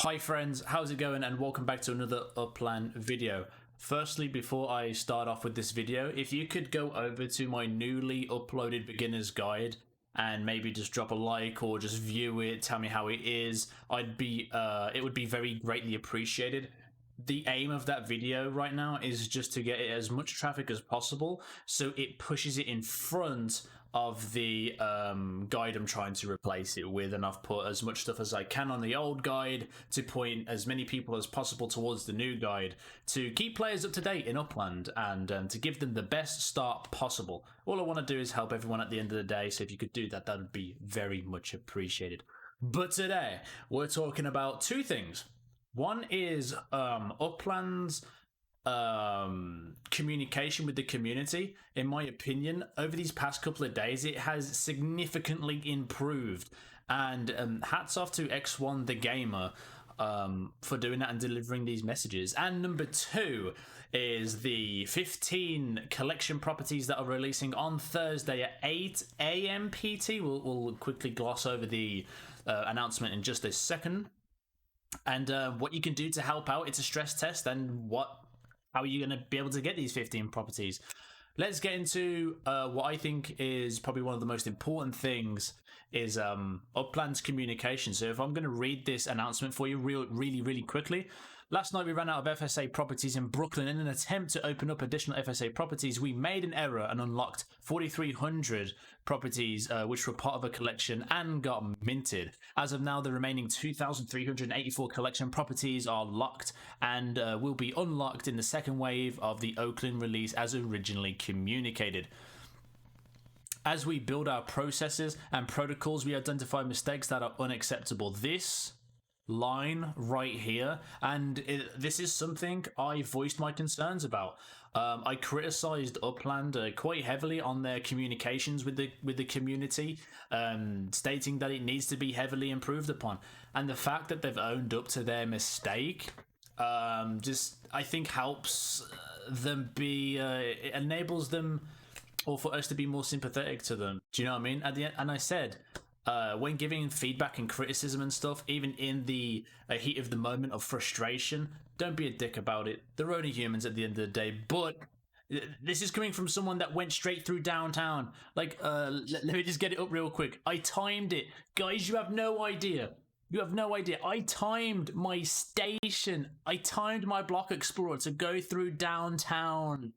Hi friends, how's it going, and welcome back to another Upland video. Firstly, before I start off with this video, if you could go over to my newly uploaded beginner's guide and maybe just drop a like or just view it, tell me how it is, it would be very greatly appreciated. The aim of that video right now is just to get it as much traffic as possible so it pushes it in front of the guide I'm trying to replace it with, and I've put as much stuff as I can on the old guide to point as many people as possible towards the new guide to keep players up to date in Upland and to give them the best start possible. All I want to do is help everyone at the end of the day, so if you could do that, that would be very much appreciated. But today we're talking about two things. One is Upland's communication with the community. In my opinion, over these past couple of days, it has significantly improved, and hats off to X1 the gamer for doing that and delivering these messages. And number two is the 15 collection properties that are releasing on Thursday at 8 a.m. PT. We'll quickly gloss over the announcement in just a second, and what you can do to help out. It's a stress test, and how are you going to be able to get these 15 properties? Let's get into what I think is probably one of the most important things is Upland's communication. So if I'm going to read this announcement for you really quickly. Last night we ran out of FSA properties in Brooklyn. In an attempt to open up additional FSA properties, we made an error and unlocked 4,300 properties which were part of a collection and got minted. As of now, the remaining 2,384 collection properties are locked and will be unlocked in the second wave of the Oakland release as originally communicated. As we build our processes and protocols, we identify mistakes that are unacceptable. This line right here, and this is something I voiced my concerns about. I criticized Upland quite heavily on their communications with the community, stating that it needs to be heavily improved upon, and the fact that they've owned up to their mistake just I think helps them be it enables them, or for us to be more sympathetic to them. Do you know what I mean? At the end, and I said, when giving feedback and criticism and stuff, even in the heat of the moment of frustration, don't be a dick about it. They're only humans at the end of the day. But this is coming from someone that went straight through downtown. Like, let me just get it up real quick. I timed it. Guys, you have no idea. You have no idea. I timed my station. I timed my block explorer to go through downtown.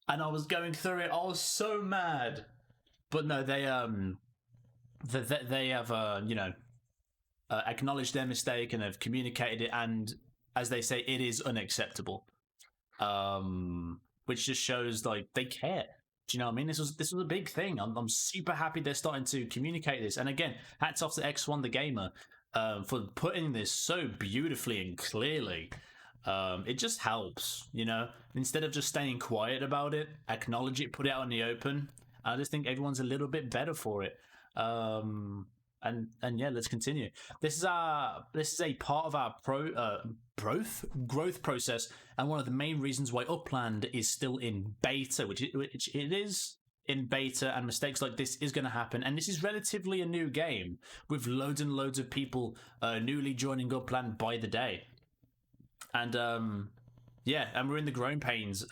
And I was going through it. I was so mad. But no, they have acknowledged their mistake and have communicated it, and as they say, it is unacceptable, which just shows like they care. Do you know what I mean? This was a big thing. I'm super happy they're starting to communicate this, and again, hats off to X1 the gamer for putting this so beautifully and clearly. It just helps, instead of just staying quiet about it, acknowledge it, put it out in the open. I just think everyone's a little bit better for it. And yeah, let's continue. This is a part of our growth process, and one of the main reasons why Upland is still in beta, which it is in beta, and mistakes like this is going to happen. And this is relatively a new game with loads and loads of people newly joining Upland by the day, and yeah, and we're in the growing pains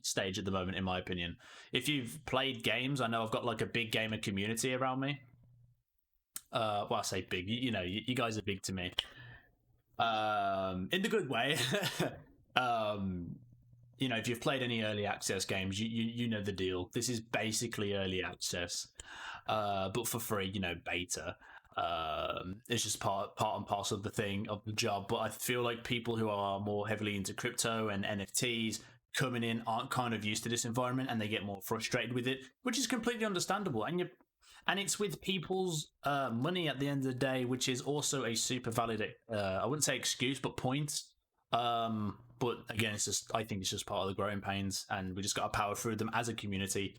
stage at the moment, in my opinion. If you've played games, I know I've got like a big gamer community around me. Well, I say big, you guys are big to me. In the good way. If you've played any early access games, you know the deal. This is basically early access, but for free, beta. It's just part and parcel of the thing, of the job. But I feel like people who are more heavily into crypto and NFTs coming in aren't kind of used to this environment, and they get more frustrated with it, which is completely understandable. And it's with people's money at the end of the day, which is also a super valid I wouldn't say excuse, but point. But again, I think it's just part of the growing pains, and we just got to power through them as a community.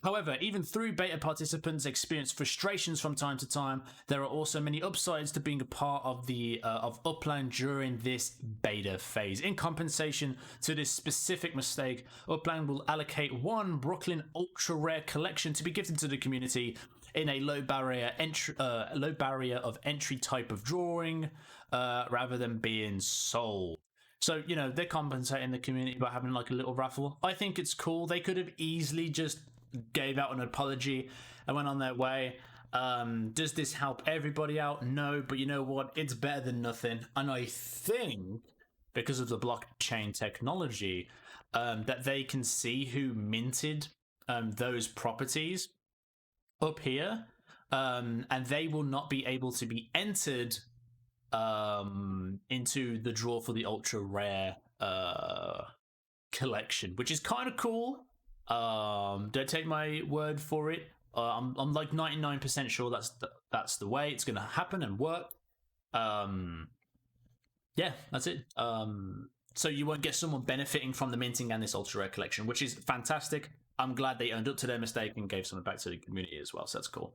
However, even through beta participants experience frustrations from time to time, there are also many upsides to being a part of the of Upland during this beta phase. In compensation to this specific mistake, Upland will allocate one Brooklyn ultra rare collection to be gifted to the community in a low barrier of entry type of drawing, rather than being sold. So, you know, they're compensating the community by having like a little raffle. I think it's cool. They could have easily just gave out an apology and went on their way. Does this help everybody out? No, but you know what? It's better than nothing. And I think because of the blockchain technology, that they can see who minted those properties up here, and they will not be able to be entered into the draw for the ultra rare collection, which is kind of cool. Don't take my word for it. I'm like 99% sure that's the way it's gonna happen and work. Yeah, that's it. So you won't get someone benefiting from the minting and this ultra rare collection, which is fantastic. I'm glad they owned up to their mistake and gave something back to the community as well, so that's cool.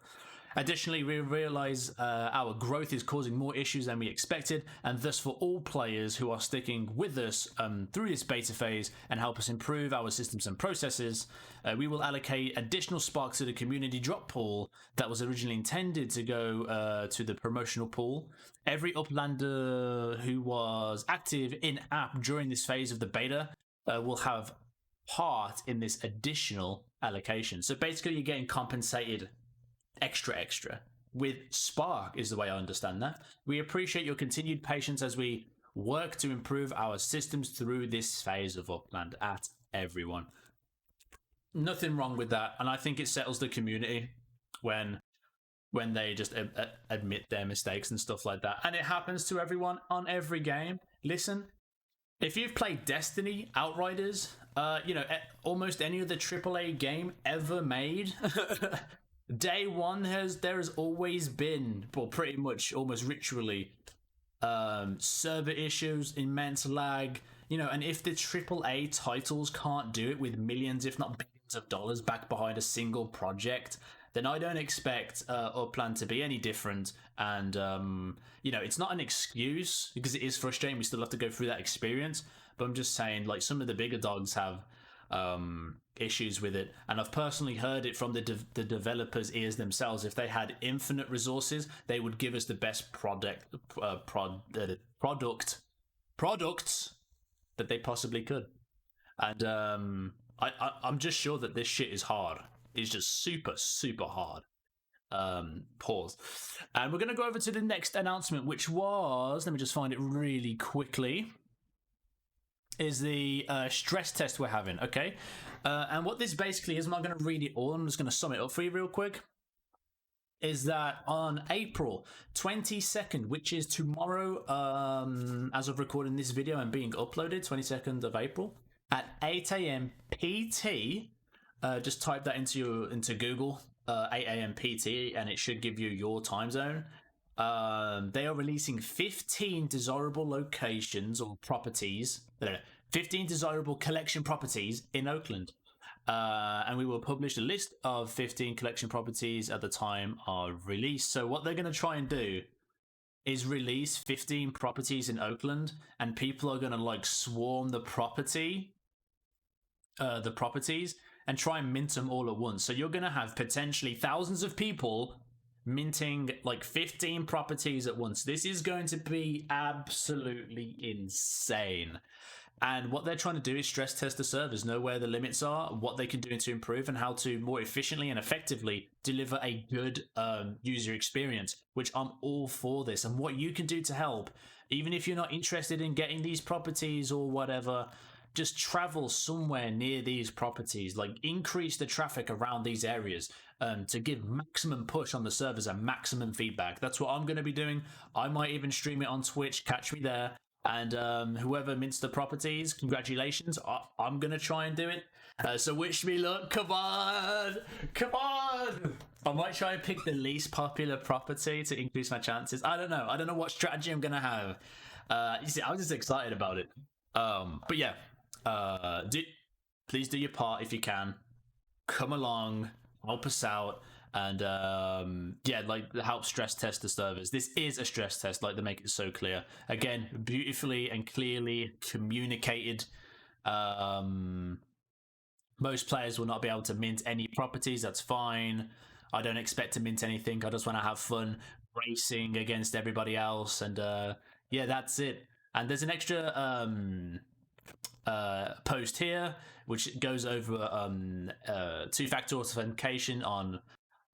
Additionally, we realize our growth is causing more issues than we expected, and thus for all players who are sticking with us through this beta phase and help us improve our systems and processes, we will allocate additional sparks to the community drop pool that was originally intended to go to the promotional pool. Every Uplander who was active in-app during this phase of the beta will have part in this additional allocation. So basically you're getting compensated extra with Spark, is the way I understand that. We appreciate your continued patience as we work to improve our systems through this phase of Upland at everyone. Nothing wrong with that, and I think it settles the community when they just admit their mistakes and stuff like that. And it happens to everyone on every game. Listen, if you've played Destiny, Outriders, you know, almost any other AAA game ever made, day one there has always been, well, pretty much almost ritually, server issues, immense lag, you know, and if the AAA titles can't do it with millions, if not billions of dollars back behind a single project, then I don't expect Upland to be any different. And, you know, it's not an excuse because it is frustrating. We still have to go through that experience. But I'm just saying, like, some of the bigger dogs have issues with it. And I've personally heard it from the developers' ears themselves. If they had infinite resources, they would give us the best products that they possibly could. And I'm just sure that this shit is hard. It's just super hard. Pause. And we're going to go over to the next announcement, which was, let me just find it really quickly, is the stress test we're having, okay? And what this basically is, I'm not going to read it all, I'm just going to sum it up for you real quick, is that on April 22nd, which is tomorrow, as of recording this video and being uploaded, 22nd of April, at 8 a.m. PT, just type that into Google, 8 a.m. PT, and it should give you your time zone. They are releasing 15 desirable locations or properties, 15 desirable collection properties in Oakland. And we will publish a list of 15 collection properties at the time of release. So what they're going to try and do is release 15 properties in Oakland, and people are going to like swarm the properties and try and mint them all at once. So you're going to have potentially thousands of people minting like 15 properties at once. This is going to be absolutely insane. And what they're trying to do is stress test the servers, know where the limits are, what they can do to improve, and how to more efficiently and effectively deliver a good user experience, which I'm all for this. And what you can do to help, even if you're not interested in getting these properties or whatever, just travel somewhere near these properties, like increase the traffic around these areas to give maximum push on the servers and maximum feedback. That's what I'm going to be doing. I might even stream it on Twitch, catch me there. And whoever mints the properties, congratulations. I'm going to try and do it. So wish me luck. Come on. I might try and pick the least popular property to increase my chances. I don't know what strategy I'm going to have. You see, I was just excited about it. But yeah. Please do your part if you can. Come along, help us out, and yeah, like help stress test the servers. This is a stress test, like they make it so clear. Again, beautifully and clearly communicated. Most players will not be able to mint any properties. That's fine. I don't expect to mint anything. I just want to have fun racing against everybody else, and yeah, that's it. And there's an extra post here which goes over two-factor authentication on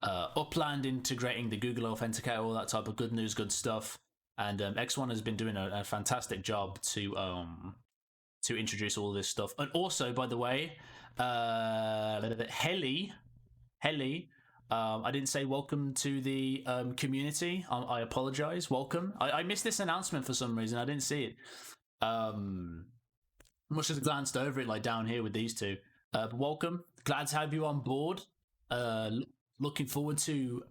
Upland, integrating the Google Authenticator, all that type of good news, good stuff. And X1 has been doing a fantastic job to introduce all this stuff. And also, by the way, Heli, I didn't say welcome to the community. I apologize. Welcome. I missed this announcement for some reason. I didn't see it. Must have glanced over it like down here with these two. Welcome. Glad to have you on board. Looking forward to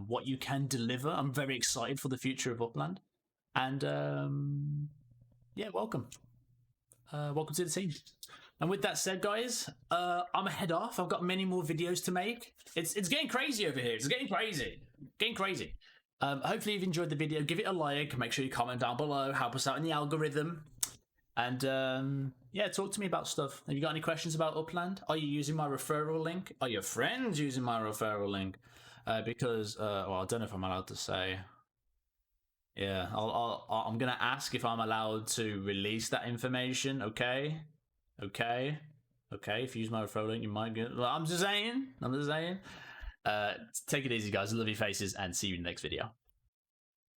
what you can deliver. I'm very excited for the future of Upland. And yeah, welcome. Welcome to the team. And with that said, guys, I'm gonna head off. I've got many more videos to make. It's getting crazy over here. It's getting crazy. Getting crazy. Hopefully you've enjoyed the video. Give it a like. Make sure you comment down below. Help us out in the algorithm. And yeah, talk to me about stuff. Have you got any questions about Upland? Are you using my referral link? Are your friends using my referral link? Because well, I don't know if I'm allowed to say. Yeah, I'm gonna ask if I'm allowed to release that information. Okay. If you use my referral link, you might get. Well, I'm just saying. Take it easy, guys. Love your faces, and see you in the next video.